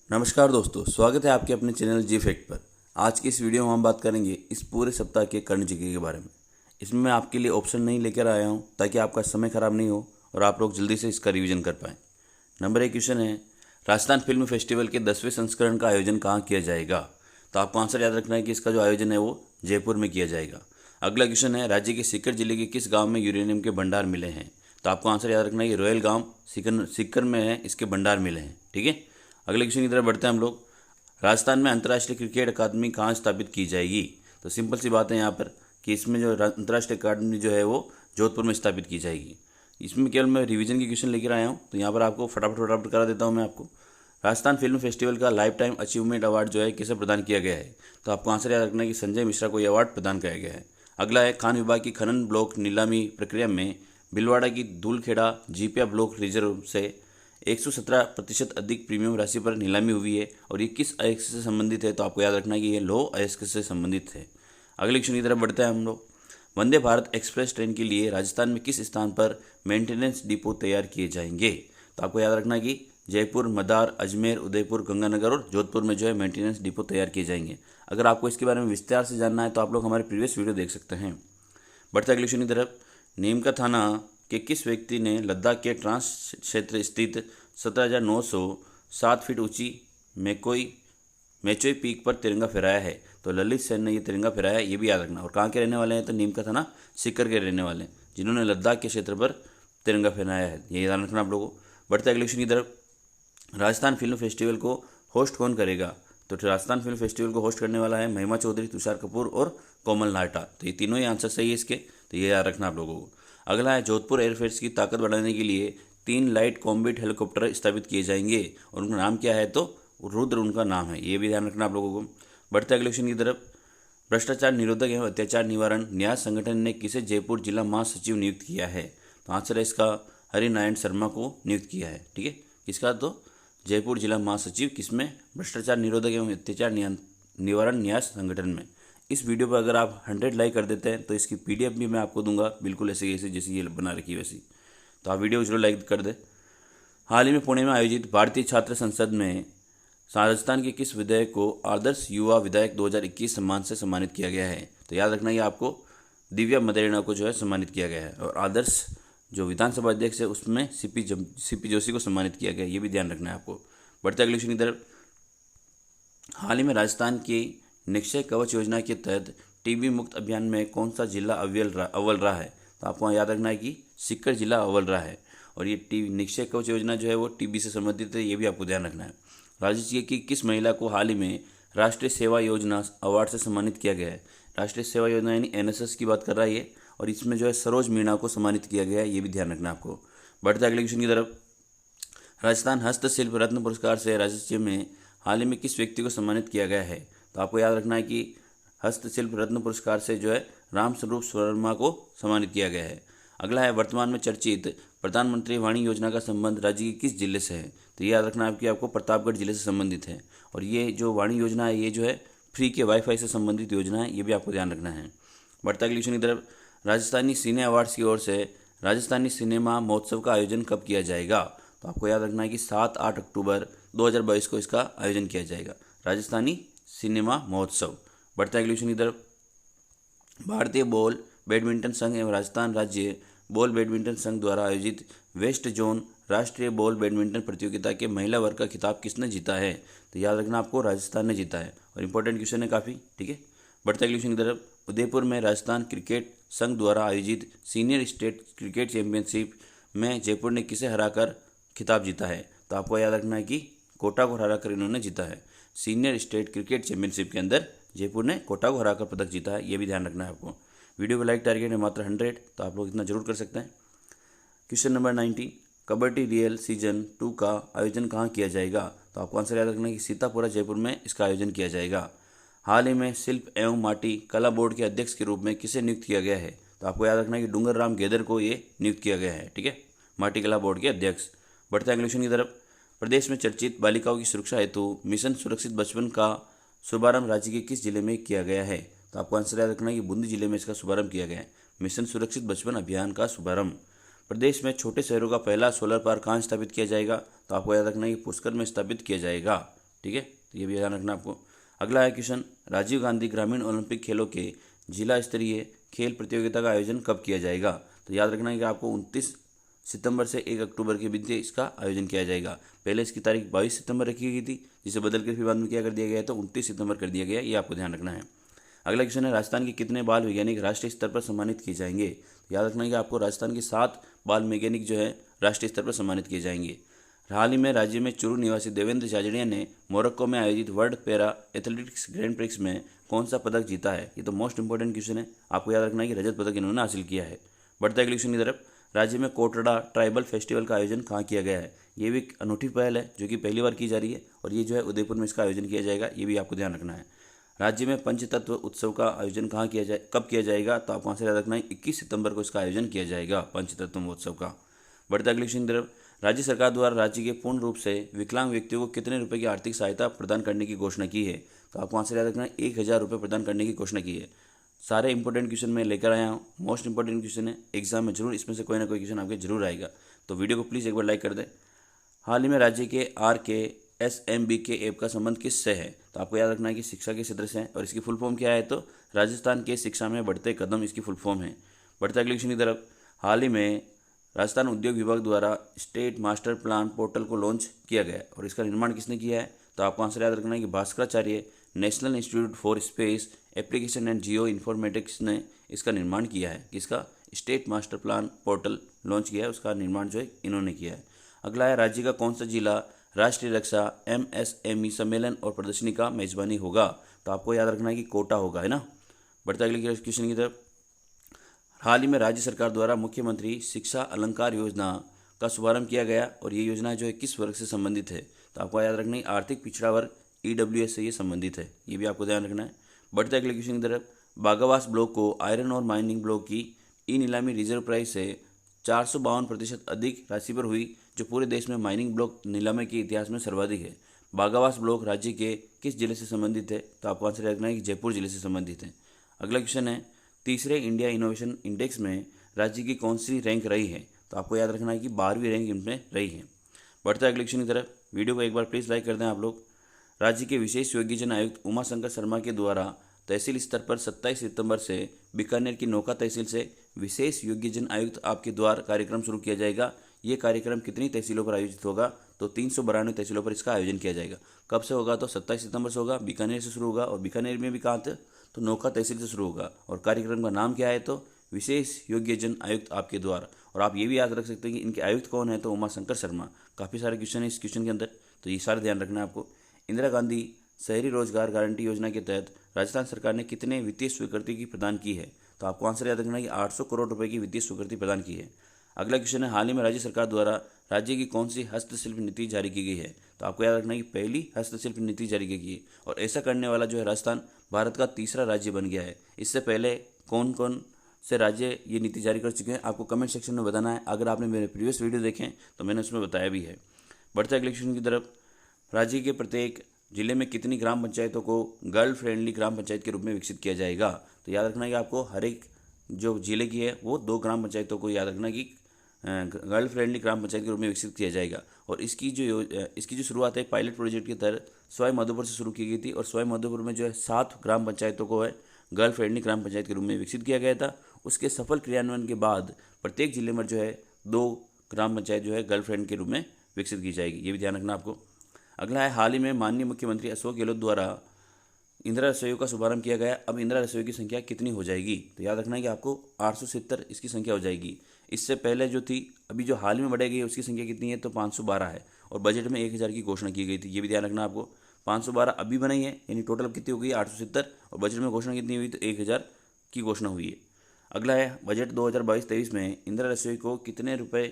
नमस्कार दोस्तों, स्वागत है आपके अपने चैनल जी फैक्ट पर। आज की इस वीडियो में हम बात करेंगे इस पूरे सप्ताह के कर्ण जीके के बारे में। इसमें मैं आपके लिए ऑप्शन नहीं लेकर आया हूं ताकि आपका समय खराब नहीं हो और आप लोग जल्दी से इसका रिवीजन कर पाएँ। नंबर 1 क्वेश्चन है, राजस्थान फिल्म फेस्टिवल के 10वें संस्करण का आयोजन कहाँ किया जाएगा? तो आपको आंसर याद रखना है कि इसका जो आयोजन है वो जयपुर में किया जाएगा। अगला क्वेश्चन है, राज्य के सीकर जिले के किस गाँव में यूरेनियम के भंडार मिले हैं? तो आपको आंसर याद रखना है कि रोयल गाँव सीकर में है, इसके भंडार मिले हैं। ठीक है, अगले क्वेश्चन की तरफ बढ़ते हैं हम लोग। राजस्थान में अंतर्राष्ट्रीय क्रिकेट अकादमी कहाँ स्थापित की जाएगी? तो सिंपल सी बात है यहाँ पर कि इसमें जो अंतर्राष्ट्रीय अकादमी जो है वो जोधपुर में स्थापित की जाएगी। इसमें केवल मैं रिवीजन की क्वेश्चन लेकर आया हूँ, तो यहाँ पर आपको फटाफट करा देता हूँ मैं आपको। राजस्थान फिल्म फेस्टिवल का लाइफ टाइम अचीवमेंट अवार्ड जो है किसे प्रदान किया गया है? तो आपको आंसर याद रखना है कि संजय मिश्रा को यह अवार्ड प्रदान किया गया है। अगला है, खान विभाग की खनन ब्लॉक नीलामी प्रक्रिया में भीलवाड़ा की धूलखेड़ा जीपिया ब्लॉक रिजर्व से 117% अधिक प्रीमियम राशि पर नीलामी हुई है और ये किस अयस्क से संबंधित है? तो आपको याद रखना है कि ये लौह अयस्क से संबंधित है। अगले क्वेश्चन की तरफ बढ़ते हैं हम लोग। वंदे भारत एक्सप्रेस ट्रेन के लिए राजस्थान में किस स्थान पर मेंटेनेंस डिपो तैयार किए जाएंगे? तो आपको याद रखना है कि जयपुर, मदार, अजमेर, उदयपुर, गंगानगर और जोधपुर में जो है मेंटेनेंस डिपो तैयार किए जाएंगे। अगर आपको इसके बारे में विस्तार से जानना है तो आप लोग हमारे प्रीवियस वीडियो देख सकते हैं। बढ़ते अगले क्वेश्चन की तरफ। नीमका थाना के किस व्यक्ति ने लद्दाख के ट्रांस क्षेत्र स्थित 17,907 फीट ऊंची मेचोई पीक पर तिरंगा फहराया है? तो ललित सेन ने ये तिरंगा फहराया है, ये भी याद रखना। और कहाँ के रहने वाले हैं? तो नीमका थाना सीकर के रहने वाले हैं, जिन्होंने लद्दाख के क्षेत्र पर तिरंगा फहराया है, ये याद रखना आप लोगों को। बढ़ते अगले क्वेश्चन की तरफ। राजस्थान फिल्म फेस्टिवल को होस्ट कौन करेगा? तो राजस्थान फिल्म फेस्टिवल को होस्ट करने वाला है महिमा चौधरी, तुषार कपूर और कोमल नाहटा। तो ये तीनों ही आंसर सही है इसके, तो ये याद रखना आप लोगों को। अगला है, जोधपुर एयरफोर्स की ताकत बढ़ाने के लिए 3 लाइट कॉम्बैट हेलीकॉप्टर स्थापित किए जाएंगे और उनका नाम क्या है? तो रुद्र उनका नाम है, ये भी ध्यान रखना आप लोगों को। बढ़ते अगले क्वेश्चन की तरफ। भ्रष्टाचार निरोधक एवं अत्याचार निवारण न्यास संगठन ने किसे जयपुर जिला महासचिव नियुक्त किया है? तो आंसर है इसका हरिनारायण शर्मा को नियुक्त किया है। ठीक है, इसका तो जयपुर जिला महासचिव किसमें? भ्रष्टाचार निरोधक एवं अत्याचार निवारण न्यास संगठन में। इस वीडियो पर अगर आप 100 लाइक कर देते हैं तो इसकी पीडीएफ भी मैं आपको दूंगा, बिल्कुल ऐसे जैसी ये बना रखी है वैसी। तो आप वीडियो को जरूर लाइक कर दें। हाल ही में पुणे में आयोजित भारतीय छात्र संसद में राजस्थान के किस विधायक को आदर्श युवा विधायक 2021 सम्मान से सम्मानित किया गया है? तो याद रखना, ये आपको दिव्या मदेरणा को जो है सम्मानित किया गया है और आदर्श जो विधानसभा अध्यक्ष है उसमें सीपी जोशी को सम्मानित किया गया, ये भी ध्यान रखना है आपको। बढ़ते अगले क्वेश्चन की तरफ। हाल ही में राजस्थान की निक्षय कवच योजना के तहत टीबी मुक्त अभियान में कौन सा जिला अव्वल रहा है? तो आपको याद रखना है कि सीकर जिला अव्वल रहा है और ये निक्षय कवच योजना जो है वो टीबी से संबंधित है, ये भी आपको ध्यान रखना है। राज्य की किस महिला को हाल ही में राष्ट्रीय सेवा योजना अवार्ड से सम्मानित किया गया है? राष्ट्रीय सेवा योजना यानी एनएसएस की बात कर रहा है ये, और इसमें जो है सरोज मीणा को सम्मानित किया गया है, ये भी ध्यान रखना आपको। बढ़ते अगले क्वेश्चन की तरफ। राजस्थान हस्तशिल्प रत्न पुरस्कार से राज्य में हाल ही में किस व्यक्ति को सम्मानित किया गया है? तो आपको याद रखना है कि हस्तशिल्प रत्न पुरस्कार से जो है रामस्वरूप शर्मा को सम्मानित किया गया है। अगला है, वर्तमान में चर्चित प्रधानमंत्री वाणी योजना का संबंध राज्य के किस जिले से है? तो ये याद रखना है कि आपको प्रतापगढ़ जिले से संबंधित है और ये जो वाणी योजना है ये जो है फ्री के वाईफाई से संबंधित योजना है, ये भी आपको ध्यान रखना है। बढ़ता अगले क्वेश्चन की तरफ। राजस्थानी सिने अवार्ड्स की ओर से राजस्थानी सिनेमा महोत्सव का आयोजन कब किया जाएगा? तो आपको याद रखना है कि 7-8 अक्टूबर 2022 को इसका आयोजन किया जाएगा, राजस्थानी सिनेमा महोत्सव। बढ़ते अगले क्वेश्चन की तरफ। भारतीय बॉल बैडमिंटन संघ एवं राजस्थान राज्य बॉल बैडमिंटन संघ द्वारा आयोजित वेस्ट जोन राष्ट्रीय बॉल बैडमिंटन प्रतियोगिता के महिला वर्ग का खिताब किसने जीता है? तो याद रखना आपको राजस्थान ने जीता है और इंपॉर्टेंट क्वेश्चन है काफ़ी। ठीक है, बढ़ते अगले क्वेश्चन की तरफ। उदयपुर में राजस्थान क्रिकेट संघ द्वारा आयोजित सीनियर स्टेट क्रिकेट चैंपियनशिप में जयपुर ने किसे हराकर खिताब जीता है? तो आपको याद रखना है कि कोटा को हराकर इन्होंने जीता है। सीनियर स्टेट क्रिकेट चैंपियनशिप के अंदर जयपुर ने कोटा को हराकर पदक जीता है, ये भी ध्यान रखना है आपको। वीडियो को लाइक टारगेट है मात्र 100, तो आप लोग इतना जरूर कर सकते हैं। Question number 90, kabaddi real season 2 का आयोजन कहाँ किया जाएगा? तो आपको आंसर याद रखना है कि सीतापुरा जयपुर में इसका आयोजन किया जाएगा। हाल ही में शिल्प एवं माटी कला बोर्ड के अध्यक्ष के रूप में किसे नियुक्त किया गया है? तो आपको याद रखना है कि डूंगर राम गेदर को ये नियुक्त किया गया है। ठीक है, माटी कला बोर्ड के अध्यक्ष। बढ़ते अगले क्वेश्चन की तरफ। प्रदेश में चर्चित बालिकाओं की सुरक्षा हेतु मिशन सुरक्षित बचपन का शुभारंभ राज्य के किस जिले में किया गया है? तो आपको आंसर याद रखना है कि बूंदी जिले में इसका शुभारंभ किया गया है, मिशन सुरक्षित बचपन अभियान का शुभारंभ। प्रदेश में छोटे शहरों का पहला सोलर पार्क कहाँ स्थापित किया जाएगा? तो आपको याद रखना है कि पुष्कर में स्थापित किया जाएगा। ठीक है, तो ये भी ध्यान रखना आपको। अगला है क्वेश्चन, राजीव गांधी ग्रामीण ओलंपिक खेलों के जिला स्तरीय खेल प्रतियोगिता का आयोजन कब किया जाएगा? तो याद रखना है कि आपको 29 सितंबर से 1 अक्टूबर के बीच इसका आयोजन किया जाएगा। पहले इसकी तारीख 22 सितंबर रखी गई थी, जिसे बदल कर फिर बाद में क्या कर दिया गया है, तो 29 सितंबर कर दिया गया, ये आपको ध्यान रखना है। अगला क्वेश्चन है, राजस्थान के कितने बाल वैज्ञानिक राष्ट्रीय स्तर पर सम्मानित किए जाएंगे? तो याद रखना है कि आपको राजस्थान के 7 बाल वैज्ञानिक जो है राष्ट्रीय स्तर पर सम्मानित किए जाएंगे। हाल ही में राज्य में चुरू निवासी देवेंद्र झाझड़िया ने मोरक्को में आयोजित world para athletics grand prix में कौन सा पदक जीता है? ये तो मोस्ट इंपॉर्टेंट क्वेश्चन है, आपको याद रखना है कि रजत पदक इन्होंने हासिल किया है। बढ़ता है क्वेश्चन की तरफ, राज्य में कोटड़ा ट्राइबल फेस्टिवल का आयोजन कहाँ किया गया है? ये भी एक अनूठी पहल है जो कि पहली बार की जा रही है, और ये जो है उदयपुर में इसका आयोजन किया जाएगा, ये भी आपको ध्यान रखना है। राज्य में पंचतत्व उत्सव का आयोजन कहाँ किया जाए, कब किया जाएगा? तो आपको वहाँ से याद रखना है 21 सितंबर को इसका आयोजन किया जाएगा, पंचतत्व महोत्सव का। बढ़ता है क्वेश्चन की तरफ, राज्य सरकार द्वारा राज्य के पूर्ण रूप से विकलांग व्यक्तियों को कितने रुपए की आर्थिक सहायता प्रदान करने की घोषणा की है? तो आपको वहाँ से याद रखना है 1000 रुपये प्रदान करने की घोषणा की है। सारे इंपॉर्टेंट क्वेश्चन मैं लेकर आया हूँ, मोस्ट इंपॉर्टेंट क्वेश्चन है, एग्जाम में जरूर इसमें से कोई ना कोई क्वेश्चन आपके जरूर आएगा, तो वीडियो को प्लीज़ एक बार लाइक कर दें। हाल ही में राज्य के RKSMBK ऐप का संबंध किससे है? तो आपको याद रखना है कि शिक्षा के क्षेत्र से है, और इसकी फुल फॉर्म क्या है? तो राजस्थान के शिक्षा में बढ़ते कदम इसकी फुल फॉर्म है। बढ़ता अगले क्वेश्चन की तरफ, हाल ही में राजस्थान उद्योग विभाग द्वारा स्टेट मास्टर प्लान पोर्टल को लॉन्च किया गया, और इसका निर्माण किसने किया है? तो आपको आंसर याद रखना है कि Bhaskaracharya national institute for space application and geo informatics ने इसका निर्माण किया है। किसका? State master plan portal launch किया है, उसका निर्माण जो है इन्होंने किया है। अगला है, राज्य का कौन सा जिला राष्ट्रीय रक्षा MSME सम्मेलन और प्रदर्शनी का मेजबानी होगा? तो आपको याद रखना है कि कोटा होगा, है ना। बढ़ता अगले क्वेश्चन की तरफ, हाल ही में राज्य सरकार द्वारा मुख्यमंत्री शिक्षा अलंकार योजना का शुभारंभ किया गया, और ये योजना जो है किस वर्ग से संबंधित है? तो आपको याद रखना है आर्थिक पिछड़ा वर्ग EWS से ये संबंधित है, ये भी आपको ध्यान रखना है। बढ़ते अगले क्वेश्चन की तरफ, बागावास ब्लॉक को आयरन और माइनिंग ब्लॉक की ई नीलामी रिजर्व प्राइस से 452% अधिक राशि पर हुई, जो पूरे देश में माइनिंग ब्लॉक नीलामी के इतिहास में सर्वाधिक है। बागावास ब्लॉक राज्य के किस जिले से संबंधित है? तो आपको आंसर रखना है कि जयपुर जिले से संबंधित है। अगला क्वेश्चन है, तीसरे इंडिया इनोवेशन इंडेक्स में राज्य की कौन सी रैंक रही है? तो आपको याद रखना है कि 12वीं रैंक इनमें रही है। बढ़ता है अगले क्वेश्चन की तरफ, वीडियो को एक बार प्लीज़ लाइक कर दें आप लोग। राज्य के विशेष योग्यजन आयुक्त उमाशंकर शर्मा के द्वारा तहसील स्तर पर 27 सितंबर से बीकानेर की नौका तहसील से विशेष योग्यजन आयुक्त आपके द्वार कार्यक्रम शुरू किया जाएगा। ये कार्यक्रम कितनी तहसीलों पर आयोजित होगा? तो 392 तहसीलों पर इसका आयोजन किया जाएगा। कब से होगा? तो 27 सितंबर से होगा, बीकानेर से शुरू होगा, और बीकानेर में भी कहाँ थे? तो नौका तहसील से शुरू होगा, और कार्यक्रम का नाम क्या है? तो विशेष योग्यजन आयुक्त आपके द्वार। और आप ये भी याद रख सकते हैं कि इनके आयुक्त कौन है? तो उमाशंकर शर्मा। काफ़ी सारे क्वेश्चन है इस क्वेश्चन के अंदर, तो ये सारे ध्यान रखना है आपको। इंदिरा गांधी शहरी रोजगार गारंटी योजना के तहत राजस्थान सरकार ने कितने वित्तीय स्वीकृति की प्रदान की है? तो आपको आंसर याद रखना है कि 800 करोड़ रुपए की वित्तीय स्वीकृति प्रदान की है। अगला क्वेश्चन है, हाल ही में राज्य सरकार द्वारा राज्य की कौन सी हस्तशिल्प नीति जारी की गई है? तो आपको याद रखना है कि पहली हस्तशिल्प नीति जारी की गई है, और ऐसा करने वाला जो है राजस्थान भारत का तीसरा राज्य बन गया है। इससे पहले कौन कौन से राज्य ये नीति जारी कर चुके हैं आपको कमेंट सेक्शन में बताना है। अगर आपने मेरे प्रीवियस वीडियो देखें तो मैंने उसमें बताया भी है। बढ़ते अगले क्वेश्चन की तरफ, राज्य के प्रत्येक जिले में कितनी ग्राम पंचायतों को गर्ल फ्रेंडली ग्राम पंचायत के रूप में विकसित किया जाएगा? तो याद रखना है कि आपको हर एक जो जिले की है वो 2 ग्राम पंचायतों को याद रखना कि गर्ल फ्रेंडली ग्राम पंचायत के रूप में विकसित किया जाएगा। और इसकी जो शुरुआत है पायलट प्रोजेक्ट के तहत सवाई माधोपुर से शुरू की गई थी, और सवाई माधोपुर में जो है 7 ग्राम पंचायतों को है गर्ल फ्रेंडली ग्राम पंचायत के रूप में विकसित किया गया था। उसके सफल क्रियान्वयन के बाद प्रत्येक जिले में जो है 2 ग्राम पंचायत जो है गर्ल फ्रेंड के रूप में विकसित की जाएगी, ये भी ध्यान रखना आपको। अगला है, हाल ही में माननीय मुख्यमंत्री अशोक गहलोत द्वारा इंदिरा रसोई का शुभारंभ किया गया। अब इंदिरा रसोई की संख्या कितनी हो जाएगी? तो याद रखना है कि आपको 870 इसकी संख्या हो जाएगी। इससे पहले जो थी, अभी जो हाल में बढ़ाई गई है उसकी संख्या कितनी है? तो 512 है, और बजट में 1000 की घोषणा की गई थी, ये भी ध्यान रखना आपको। 512 अभी बनाई है, यानी टोटल कितनी हो गई? 870, और बजट में घोषणा कितनी हुई? तो 1000 की घोषणा हुई है। अगला है, बजट 2022-23 में इंदिरा रसोई को कितने रुपए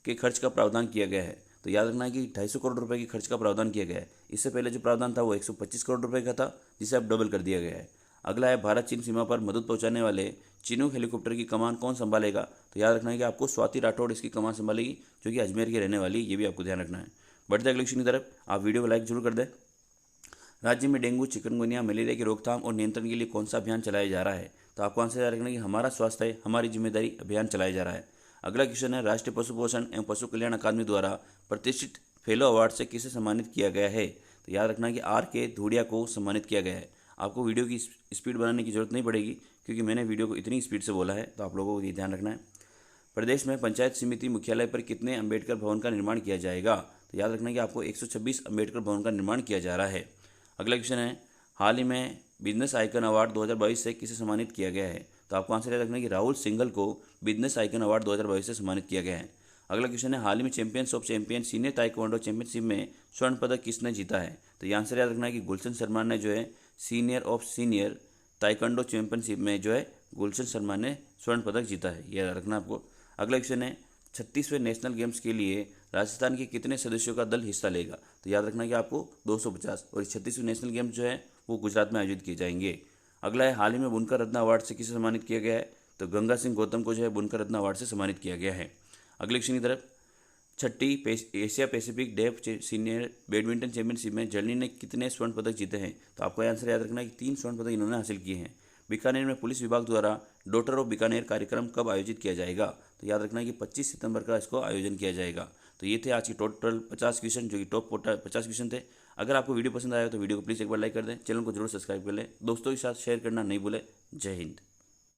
के खर्च का प्रावधान किया गया है? तो याद रखना है कि 250 करोड़ रुपए की खर्च का प्रावधान किया गया है। इससे पहले जो प्रावधान था वो 125 करोड़ रुपए का था, जिसे अब डबल कर दिया गया है। अगला है, भारत चीन सीमा पर मदद पहुंचाने वाले चिनूक हेलीकॉप्टर की कमान कौन संभालेगा? तो याद रखना है कि आपको स्वाति राठौड़ इसकी कमान संभालेगी, जो कि अजमेर की रहने वाली, ये भी आपको ध्यान रखना है। बढ़ते अगले क्वेश्चन की तरफ, आप वीडियो को लाइक जरूर कर दें। राज्य में डेंगू, चिकनगुनिया, मलेरिया की रोकथाम और नियंत्रण के लिए कौन सा अभियान चलाया जा रहा है? तो आपको आंसर याद रखना है कि हमारा स्वास्थ्य है हमारी जिम्मेदारी अभियान चलाया जा रहा है। अगला क्वेश्चन है, राष्ट्रीय पशु पोषण एवं पशु कल्याण अकादमी द्वारा प्रतिष्ठित फेलो अवार्ड से किसे सम्मानित किया गया है? तो याद रखना कि आर के धूड़िया को सम्मानित किया गया है। आपको वीडियो की स्पीड बनाने की जरूरत नहीं पड़ेगी क्योंकि मैंने वीडियो को इतनी स्पीड से बोला है, तो आप लोगों को ये ध्यान रखना है। प्रदेश में पंचायत समिति मुख्यालय पर कितने अंबेडकर भवन का निर्माण किया जाएगा? तो याद रखना कि आपको 126 अंबेडकर भवन का निर्माण किया जा रहा है। अगला क्वेश्चन है, हाल ही में बिजनेस आइकन अवार्ड 2022 से किसे सम्मानित किया गया है? तो आपको आंसर याद रखना है कि राहुल सिंघल को बिजनेस आइकन अवार्ड 2022 से सम्मानित किया गया है। अगला क्वेश्चन है, हाल ही में champions of champion senior taekwondo championship में स्वर्ण पदक किसने जीता है? तो ये आंसर याद रखना है कि गुलशन शर्मा ने जो है senior of senior taekwondo championship में जो है गुलशन शर्मा ने स्वर्ण पदक जीता है, यह रखना आपको। अगला क्वेश्चन है, 36वें नेशनल गेम्स के लिए राजस्थान के कितने सदस्यों का दल हिस्सा लेगा? तो याद रखना कि आपको 250, और 36वें नेशनल गेम्स जो है वो गुजरात में आयोजित किए जाएंगे। अगला है, हाल ही में बुनकर रत्न अवार्ड से किसे सम्मानित किया गया है? तो गंगा सिंह गौतम को जो है बुनकर रत्न अवार्ड से सम्मानित किया गया है। अगले क्वेश्चन की तरफ, 6ठी Asia Pacific deaf senior badminton championship में जर्नी ने कितने स्वर्ण पदक जीते हैं? तो आपको आंसर याद रखना है कि 3 स्वर्ण पदक इन्होंने हासिल किए हैं। बीकानेर में पुलिस विभाग द्वारा डॉटर ऑफ बीकानेर कार्यक्रम कब आयोजित किया जाएगा? तो याद रखना है कि 25 सितंबर का इसको आयोजन किया जाएगा। तो ये थे आज की टोटल 50 क्वेश्चन, जो कि टॉप 50 क्वेश्चन थे। अगर आपको वीडियो पसंद आया तो वीडियो को प्लीज़ एक बार लाइक कर दें, चैनल को जरूर सब्सक्राइब कर लें, दोस्तों के साथ शेयर करना नहीं भूलें। जय हिंद।